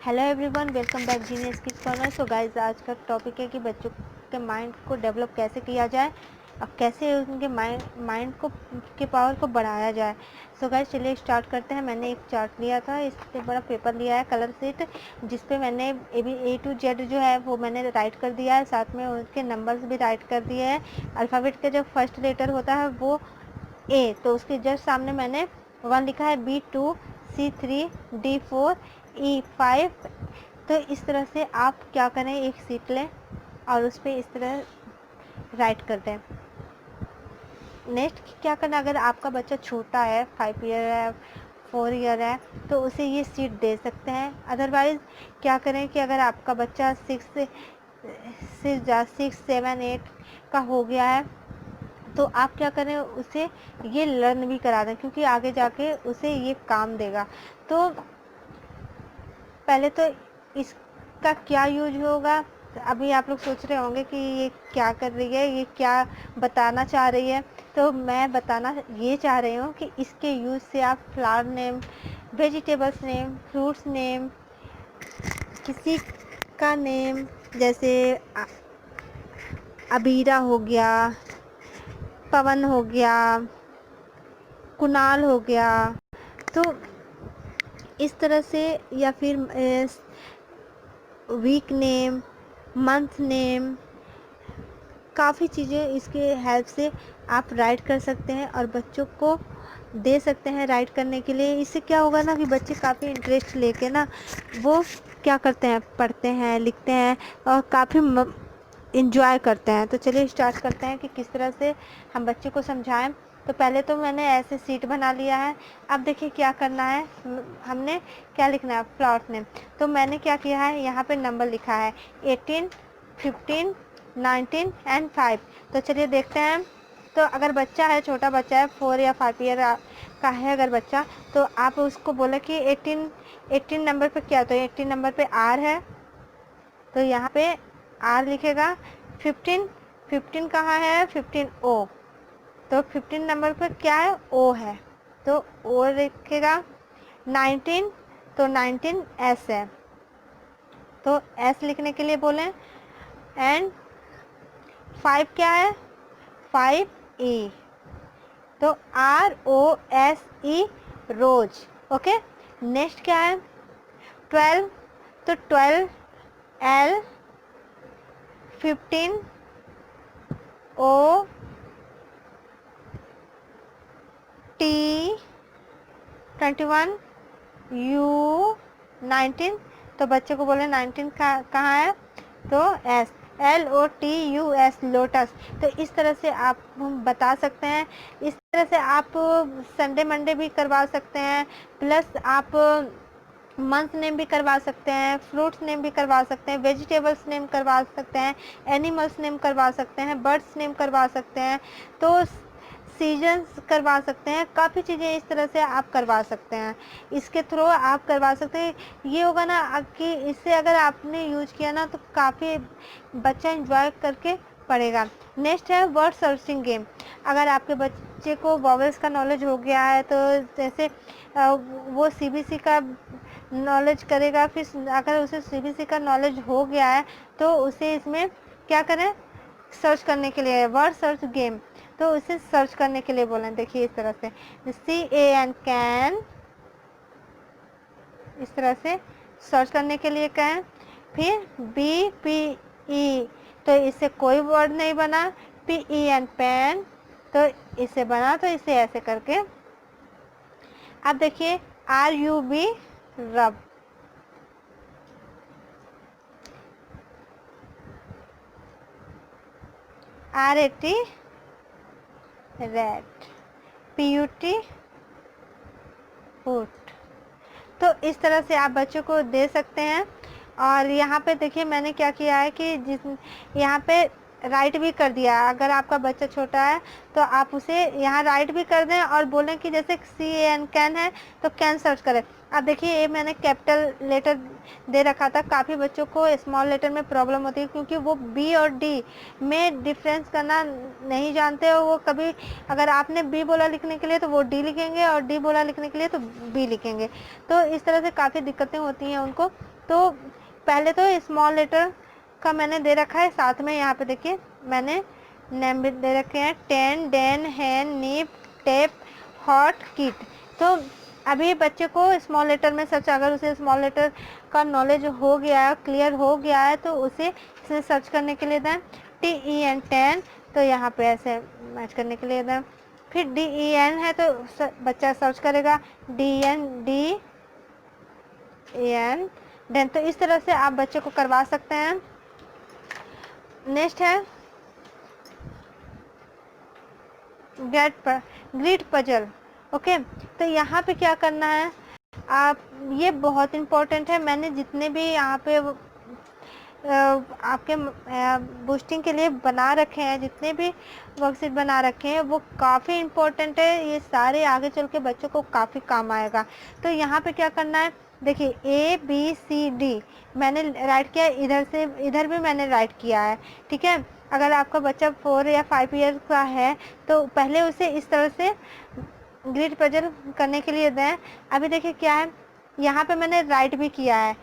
Hello everyone, welcome back genius kids corner. So guys, आज का topic है कि बच्चों के माइंड को डेवलप कैसे किया जाए और कैसे उनके माइंड को के पावर को बढ़ाया जाए। सो गाइस, चलिए स्टार्ट करते हैं। मैंने एक चार्ट लिया था, इस पे बड़ा पेपर लिया है कलर शीट, जिस पे मैंने ए टू जेड जो है वो मैंने राइट कर दिया है, साथ में उसके नंबर्स भी राइट कर दिए हैं। अल्फ़ाबेट का जो फर्स्ट लेटर होता है वो ए, तो उसके जस्ट सामने मैंने 1 लिखा है, B2, C3, D4, E5। तो इस तरह से आप क्या करें, एक सीट लें और उस पर इस तरह राइट कर दें। नेक्स्ट क्या करना, अगर आपका बच्चा छोटा है, 5 ईयर है, 4 ईयर है, तो उसे ये सीट दे सकते हैं। अदरवाइज़ क्या करें कि अगर आपका बच्चा 6, 7, 8 का हो गया है, तो आप क्या करें, उसे ये लर्न भी करा दें, क्योंकि आगे जाके उसे ये काम देगा। तो पहले तो इसका क्या यूज होगा, अभी आप लोग सोच रहे होंगे कि ये क्या कर रही है, ये क्या बताना चाह रही है। तो मैं बताना ये चाह रही हूँ कि इसके यूज से आप flower name, vegetables name, fruits name, किसी का नेम, जैसे अबीरा हो गया, पवन हो गया, कुणाल हो गया, तो इस तरह से, या फिर वीक नेम, मंथ नेम, काफ़ी चीज़ें इसके हेल्प से आप राइट कर सकते हैं और बच्चों को दे सकते हैं राइट करने के लिए। इससे क्या होगा ना कि बच्चे काफ़ी इंटरेस्ट लेके ना वो क्या करते हैं, पढ़ते हैं, लिखते हैं और काफ़ी इंजॉय करते हैं। तो चलिए स्टार्ट करते हैं कि किस तरह से हम बच्चे को समझाएं। तो पहले तो मैंने ऐसे सीट बना लिया है। अब देखिए क्या करना है, हमने क्या लिखना है, फ्लावर नेम। तो मैंने क्या किया है, यहाँ पे नंबर लिखा है 18, 15, 19 एंड 5। तो चलिए देखते हैं। तो अगर बच्चा है, छोटा बच्चा है, 4 या 5 ईयर का है अगर बच्चा, तो आप उसको बोले कि 18 नंबर पे क्या, तो 18 नंबर पे आर है, तो यहाँ पे आर लिखेगा। 15 कहाँ है, 15 ओ, तो 15 नंबर पर क्या है, ओ है, तो ओ लिखेगा। 19, तो 19 एस है, तो एस लिखने के लिए बोलें। एंड 5 क्या है, 5 ई, तो ROSE, रोज। ओके, नेक्स्ट क्या है, 12, तो 12 L, 15 O T, 21 U, 19, तो बच्चे को बोले 19 कहाँ है, तो S, LOTUS, लोटस। तो इस तरह से आप बता सकते हैं। इस तरह से आप संडे मंडे भी करवा सकते हैं, प्लस आप मंथ नेम भी करवा सकते हैं, फ्रूट्स नेम भी करवा सकते हैं, वेजिटेबल्स नेम करवा सकते हैं, एनिमल्स नेम करवा सकते हैं, बर्ड्स नेम करवा सकते हैं, तो सीजन्स करवा सकते हैं। काफ़ी चीज़ें इस तरह से आप करवा सकते हैं, इसके थ्रू आप करवा सकते हैं। ये होगा ना कि इससे अगर आपने यूज किया ना तो काफ़ी बच्चा एंजॉय करके पढ़ेगा। नेक्स्ट है वर्ड सर्चिंग गेम। अगर आपके बच्चे को वॉवेल्स का नॉलेज हो गया है, तो जैसे वो CBC का नॉलेज करेगा, फिर अगर उसे CBC का नॉलेज हो गया है तो उसे इसमें क्या करें, सर्च करने के लिए वर्ड सर्च गेम, तो उसे सर्च करने के लिए बोलें। देखिए इस तरह से CAN, कैन, इस तरह से सर्च करने के लिए कहें। फिर BPE, तो इससे कोई वर्ड नहीं बना। PEN, पेन, तो इससे बना, तो इसे ऐसे करके। अब देखिए RUB, रब, RAT, रैट, PUT, पुट। तो इस तरह से आप बच्चों को दे सकते हैं। और यहाँ पे देखिए मैंने क्या किया है कि यहाँ पे राइट भी कर दिया है। अगर आपका बच्चा छोटा है तो आप उसे यहाँ राइट भी कर दें और बोलें कि जैसे CAN, कैन है, तो कैन सर्च करें। अब देखिए ये मैंने कैपिटल लेटर दे रखा था। काफ़ी बच्चों को स्मॉल लेटर में प्रॉब्लम होती है, क्योंकि वो B और D में डिफरेंस करना नहीं जानते हो। वो कभी अगर आपने B बोला लिखने के लिए तो वो D लिखेंगे, और D बोला लिखने के लिए तो B लिखेंगे। तो इस तरह से काफ़ी दिक्कतें होती हैं उनको। तो पहले तो स्मॉल लेटर का मैंने दे रखा है, साथ में यहाँ पे देखिए मैंने नेम भी दे रखे हैं, टेन, डेन, हैन, नीप, टेप, हॉट, किट। तो अभी बच्चे को स्मॉल लेटर में सर्च, अगर उसे स्मॉल लेटर का नॉलेज हो गया है, क्लियर हो गया है, तो उसे इसमें सर्च करने के लिए दें TEN 10, तो यहाँ पे ऐसे मैच करने के लिए दें। फिर DEN है तो बच्चा सर्च करेगा DEN देन। तो इस तरह से आप बच्चे को करवा सकते हैं। नेक्स्ट है ग्रिड पजल। ओके, तो यहाँ पे क्या करना है आप, ये बहुत इम्पोर्टेंट है। मैंने जितने भी यहाँ पे आपके बूस्टिंग के लिए बना रखे हैं, जितने भी वर्कशीट बना रखे हैं, वो काफ़ी इम्पोर्टेंट है। ये सारे आगे चल के बच्चों को काफ़ी काम आएगा। तो यहाँ पे क्या करना है, देखिए ABCD मैंने राइट किया, इधर से इधर भी मैंने राइट किया है, ठीक है। अगर आपका बच्चा 4 या 5 ईयर का है तो पहले उसे इस तरह से ग्रिड पजल करने के लिए दें। अभी देखिए क्या है, यहाँ पे मैंने राइट भी किया है।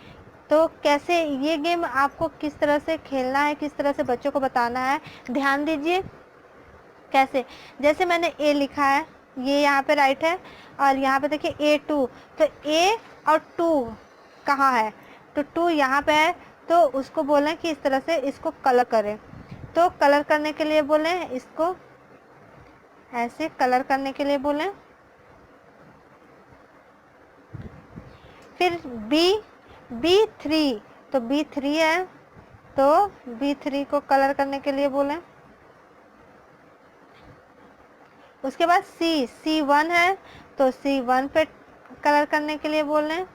तो कैसे ये गेम आपको किस तरह से खेलना है, किस तरह से बच्चों को बताना है, ध्यान दीजिए कैसे। जैसे मैंने A लिखा है, ये यहाँ पे राइट है, और यहाँ पे देखिए A2, तो A और 2 कहाँ है, तो 2 यहाँ पे है। तो उसको बोलें कि इस तरह से इसको कलर करें। तो कलर करने के लिए बोलें, इसको ऐसे कलर करने के लिए बोलें। फिर B3, तो B3 है, तो B3 को कलर करने के लिए बोलें। उसके बाद C1 है, तो C1 पे कलर करने के लिए बोलें।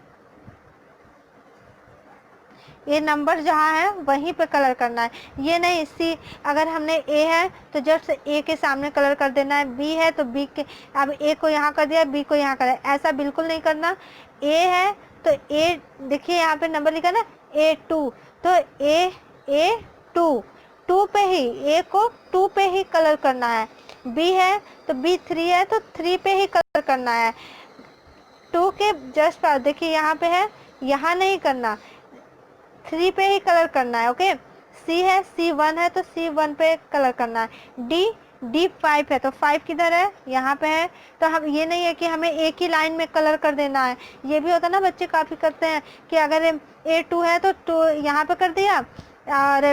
ये नंबर जहाँ है वहीं पे कलर करना है, ये नहीं C, अगर हमने A है तो जस्ट A के सामने कलर कर देना है, B है तो B के, अब A को यहाँ कर दिया, B को यहाँ कर दिया, ऐसा बिल्कुल नहीं करना। A है तो A, देखिए यहाँ पे नंबर लिखा ना A2, तो A2 2 पे ही, A को 2 पे ही कलर करना है। B है तो B3 है तो 3 पे ही कलर करना है। 2 के जस्ट पास देखिए यहाँ पे है, यहाँ नहीं करना, 3 पे ही कलर करना है। ओके, C है, C1 है तो C1 पे कलर करना है। D5 है तो 5 किधर है, यहाँ पे है। तो हम ये नहीं है कि हमें एक ही लाइन में कलर कर देना है, ये भी होता है ना, बच्चे काफ़ी करते हैं कि अगर A2 है तो 2 यहाँ पे कर दिया, और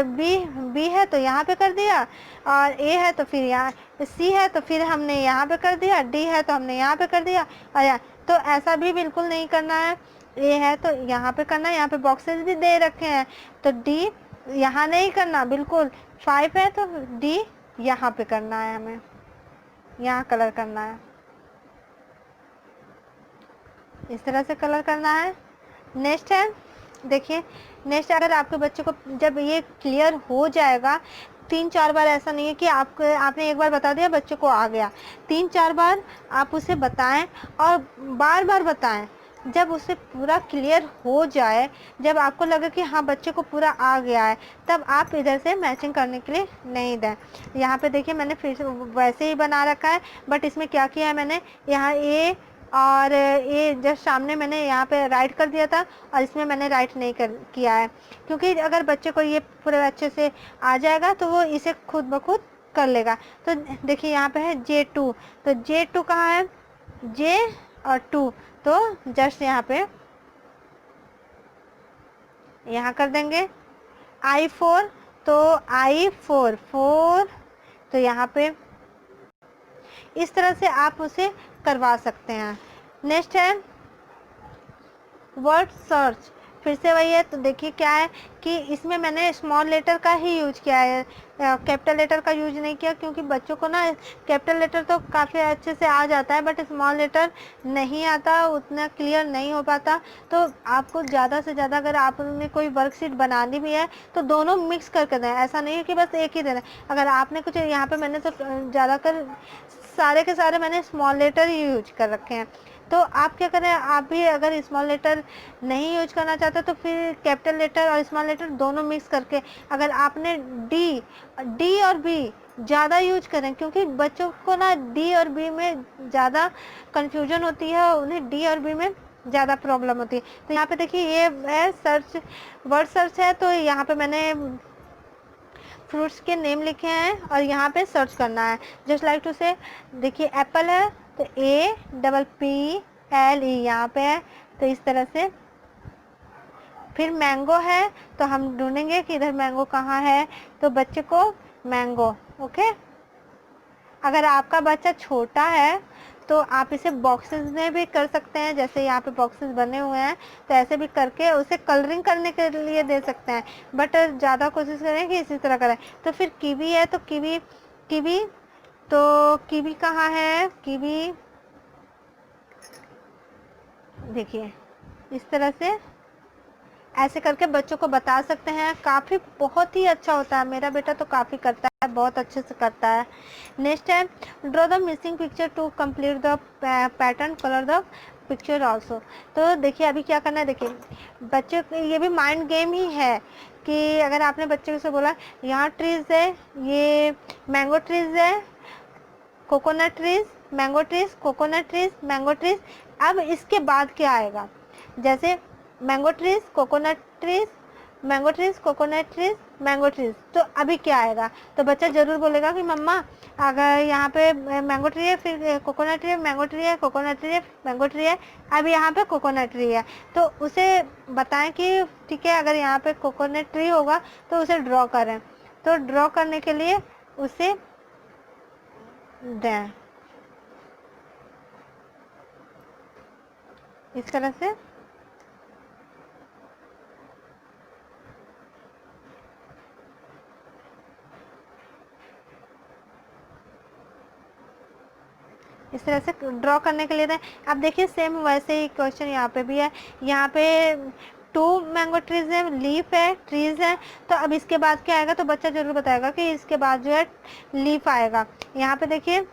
B है तो यहाँ पे कर दिया, और A है तो फिर यहाँ, C है तो फिर हमने यहाँ पे कर दिया, D है तो हमने यहाँ पे कर दिया, और तो ऐसा भी बिल्कुल नहीं करना है। A है तो यहाँ पे करना है, यहाँ पे बॉक्सेस भी दे रखे हैं, तो D यहाँ नहीं करना बिल्कुल। 5 है तो D यहाँ पे करना है, हमें यहाँ कलर करना है, इस तरह से कलर करना है। नेक्स्ट है, देखिए नेक्स्ट, अगर आपके बच्चे को जब ये क्लियर हो जाएगा 3-4 बार, ऐसा नहीं है कि आपने एक बार बता दिया बच्चे को आ गया, 3-4 बार आप उसे बताएं और बार बार बताएं। जब उसे पूरा क्लियर हो जाए, जब आपको लगे कि हाँ बच्चे को पूरा आ गया है, तब आप इधर से मैचिंग करने के लिए नहीं दें। यहाँ पे देखिए मैंने फिर से वैसे ही बना रखा है, बट इसमें क्या किया है मैंने, यहाँ A और ये जस्ट सामने मैंने यहाँ पे राइट कर दिया था, और इसमें मैंने राइट नहीं किया है, क्योंकि अगर बच्चे को ये पूरे अच्छे से आ जाएगा तो वो इसे खुद ब खुद कर लेगा। तो देखिए यहाँ पे है J2, तो J2 कहाँ है, J और 2, तो जस्ट यहाँ पे यहाँ कर देंगे। I4, तो I4 4, तो यहाँ पे इस तरह से आप उसे करवा सकते हैं। नेक्स्ट है वर्ड सर्च, फिर से वही है। तो देखिए क्या है कि इसमें मैंने स्मॉल लेटर का ही यूज किया है, कैपिटल लेटर का यूज नहीं किया, क्योंकि बच्चों को ना कैपिटल लेटर तो काफ़ी अच्छे से आ जाता है, बट स्मॉल लेटर नहीं आता, उतना क्लियर नहीं हो पाता। तो आपको ज़्यादा से ज़्यादा, अगर आपने कोई वर्कशीट बनानी भी है तो दोनों मिक्स करके दें, ऐसा नहीं है कि बस एक ही देना। अगर आपने कुछ, यहाँ पे मैंने तो ज़्यादातर सारे के सारे मैंने स्मॉल लेटर ही यूज कर रखे हैं। तो आप क्या करें, आप भी अगर स्मॉल लेटर नहीं यूज करना चाहते तो फिर कैपिटल लेटर और स्मॉल लेटर दोनों मिक्स करके, अगर आपने डी और बी ज़्यादा यूज करें, क्योंकि बच्चों को ना डी और बी में ज़्यादा कन्फ्यूजन होती है, उन्हें डी और बी में ज़्यादा प्रॉब्लम होती है। तो यहाँ पे देखिए ये है सर्च, वर्ड सर्च है, तो यहाँ पे मैंने फ्रूट्स के नेम लिखे हैं और यहाँ पे सर्च करना है। जस्ट लाइक टू से, देखिए एप्पल है तो APPLE यहाँ पे है, तो इस तरह से। फिर मैंगो है तो हम ढूंढेंगे कि इधर मैंगो कहाँ है, तो बच्चे को मैंगो, ओके। अगर आपका बच्चा छोटा है तो आप इसे बॉक्सेस में भी कर सकते हैं, जैसे यहाँ पे बॉक्सेस बने हुए हैं, तो ऐसे भी करके उसे कलरिंग करने के लिए दे सकते हैं, बट ज़्यादा कोशिश करें कि इसी तरह करें। तो फिर कीवी है तो कीवी, कीवी, तो कीवी कहाँ है, कीवी देखिए इस तरह से ऐसे करके बच्चों को बता सकते हैं। काफ़ी बहुत ही अच्छा होता है, मेरा बेटा तो काफ़ी करता है, बहुत अच्छे से करता है। नेक्स्ट है draw the missing picture to complete the pattern, colour the picture also. तो देखिए अभी क्या करना है, देखिए बच्चे, ये भी माइंड गेम ही है कि अगर आपने बच्चे से बोला यहाँ ट्रीज है, ये मैंगो ट्रीज है, coconut trees, mango trees, coconut trees, mango trees, अब इसके बाद क्या आएगा, जैसे mango trees, coconut trees, mango trees, coconut trees, mango trees, तो अभी क्या आएगा, तो बच्चा जरूर बोलेगा कि मम्मा अगर यहाँ पे मैंगो ट्री है, फिर कोकोनट ट्री है, मैंगो ट्री है, कोकोनट ट्री है, मैंगो ट्री है, अब यहाँ पे कोकोनट ट्री है। तो उसे बताएं कि ठीक है अगर यहाँ पे कोकोनट ट्री होगा तो उसे ड्रॉ करें, तो ड्रॉ करने के लिए उसे दें इस तरह से। इस तरह से ड्रॉ करने के लिए दें। अब देखिए सेम वैसे ही क्वेश्चन यहाँ पे भी है, यहाँ पे 2 मैंगो ट्रीज है, लीफ है, ट्रीज है, तो अब इसके बाद क्या आएगा, तो बच्चा जरूर बताएगा कि इसके बाद जो है लीफ आएगा। यहाँ पे देखिए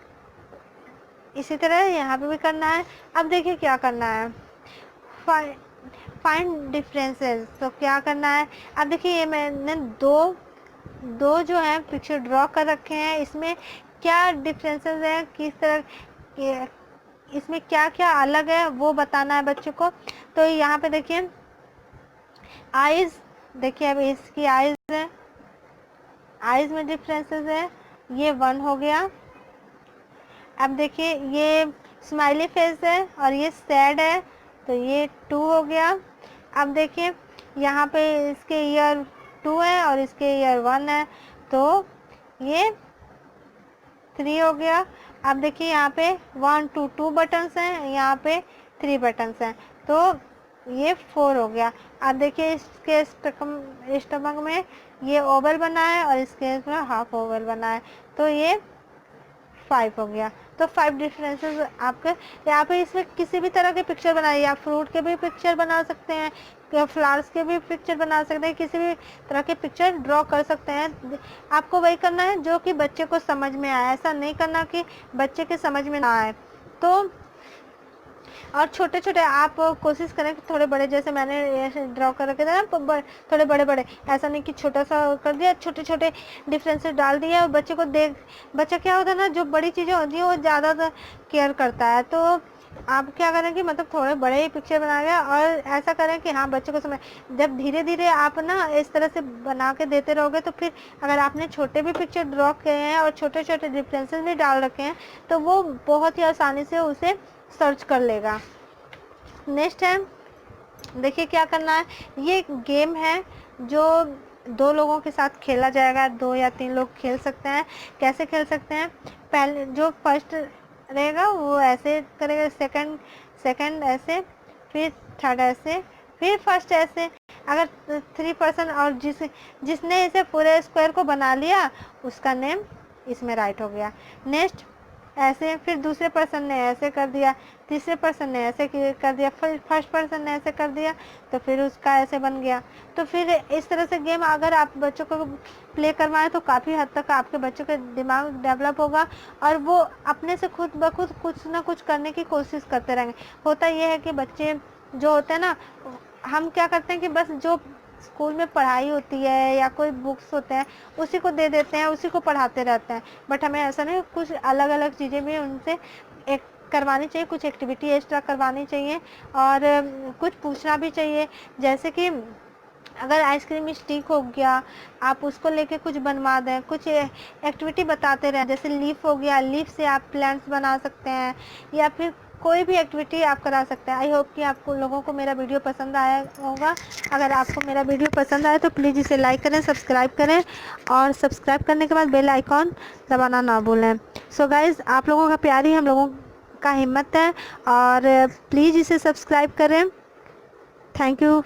इसी तरह यहाँ पे भी करना है। अब देखिए क्या करना है, फाइंड डिफरेंसेस, तो क्या करना है, अब देखिए ये मैंने दो जो है पिक्चर ड्रॉ कर रखे हैं, इसमें क्या डिफरेंसेस है, किस तरह इसमें क्या क्या अलग है वो बताना है बच्चों को। तो यहाँ पे देखिए आईज, देखिए अब इसकी आईज है, आईज में डिफरेंसेस है, ये 1 हो गया। अब देखिए ये स्माइली फेस है और ये सैड है, तो ये 2 हो गया। अब देखिए यहाँ पे इसके ईयर 2 है और इसके ईयर 1 है, तो ये 3 हो गया। अब देखिए यहाँ पे 1 2 2 बटन्स हैं, यहाँ पे 3 बटन्स हैं, तो ये 4 हो गया। अब देखिए इसके स्टमक में ये ओवल बना है और इसके इसमें हाफ ओवल बना है, तो ये 5 हो गया। तो 5 डिफरेंसेस आपके यहाँ पे। इसमें किसी भी तरह के पिक्चर बनाइए, आप फ्रूट के भी पिक्चर बना सकते हैं, फ्लावर्स के भी पिक्चर बना सकते हैं, किसी भी तरह के पिक्चर ड्रॉ कर सकते हैं। आपको वही करना है जो कि बच्चे को समझ में आए, ऐसा नहीं करना कि बच्चे के समझ में ना आए। तो और छोटे छोटे आप कोशिश करें कि थोड़े बड़े, जैसे मैंने ड्रॉ कर रखे थे ना थोड़े बड़े बड़े, ऐसा नहीं कि छोटा सा कर दिया, छोटे छोटे डिफरेंसेस डाल दिए और बच्चे को देख, बच्चा क्या होता है ना, जो बड़ी चीज़ें होती हैं वो ज़्यादा केयर करता है। तो आप क्या करें कि मतलब थोड़े बड़े ही पिक्चर बना गया और ऐसा करें कि हाँ बच्चे को समझ, जब धीरे धीरे आप ना इस तरह से बना के देते रहोगे तो फिर अगर आपने छोटे भी पिक्चर ड्रॉ किए हैं और छोटे छोटे डिफरेंसेस भी डाल रखे हैं तो वो बहुत ही आसानी से उसे सर्च कर लेगा। नेक्स्ट है, देखिए क्या करना है, ये गेम है जो 2 लोगों के साथ खेला जाएगा, 2 या 3 लोग खेल सकते हैं। कैसे खेल सकते हैं, पहले जो फर्स्ट रहेगा वो ऐसे करेगा, सेकंड ऐसे, फिर थर्ड ऐसे, फिर फर्स्ट ऐसे। अगर 3 पर्सन और जिसने इसे पूरे स्क्वायर को बना लिया उसका नेम इसमें राइट हो गया। नेक्स्ट ऐसे, फिर दूसरे पर्सन ने ऐसे कर दिया, तीसरे पर्सन ने ऐसे कर दिया, फिर फर्स्ट पर्सन ने ऐसे कर दिया, तो फिर उसका ऐसे बन गया। तो फिर इस तरह से गेम अगर आप बच्चों को प्ले करवाएं तो काफ़ी हद तक आपके बच्चों का दिमाग डेवलप होगा और वो अपने से खुद ब खुद कुछ ना कुछ करने की कोशिश करते रहेंगे। होता ये है कि बच्चे जो होते हैं ना, हम क्या करते हैं कि बस जो स्कूल में पढ़ाई होती है या कोई बुक्स होते हैं उसी को दे देते हैं, उसी को पढ़ाते रहते हैं, बट हमें ऐसा नहीं, कुछ अलग अलग चीज़ें भी उनसे करवानी चाहिए, कुछ एक्टिविटी एक्स्ट्रा करवानी चाहिए और कुछ पूछना भी चाहिए। जैसे कि अगर आइसक्रीम स्टिक हो गया, आप उसको लेके कुछ बनवा दें, कुछ एक्टिविटी बताते रहें। जैसे लीफ हो गया, लीफ से आप प्लांट्स बना सकते हैं या फिर कोई भी एक्टिविटी आप करा सकते हैं। आई होप कि आपको लोगों को मेरा वीडियो पसंद आया होगा। अगर आपको मेरा वीडियो पसंद आए तो प्लीज़ इसे लाइक करें, सब्सक्राइब करें और सब्सक्राइब करने के बाद बेल आइकॉन दबाना ना भूलें। सो गाइज़, आप लोगों का प्यार ही हम लोगों का हिम्मत है और प्लीज़ इसे सब्सक्राइब करें। Thank you.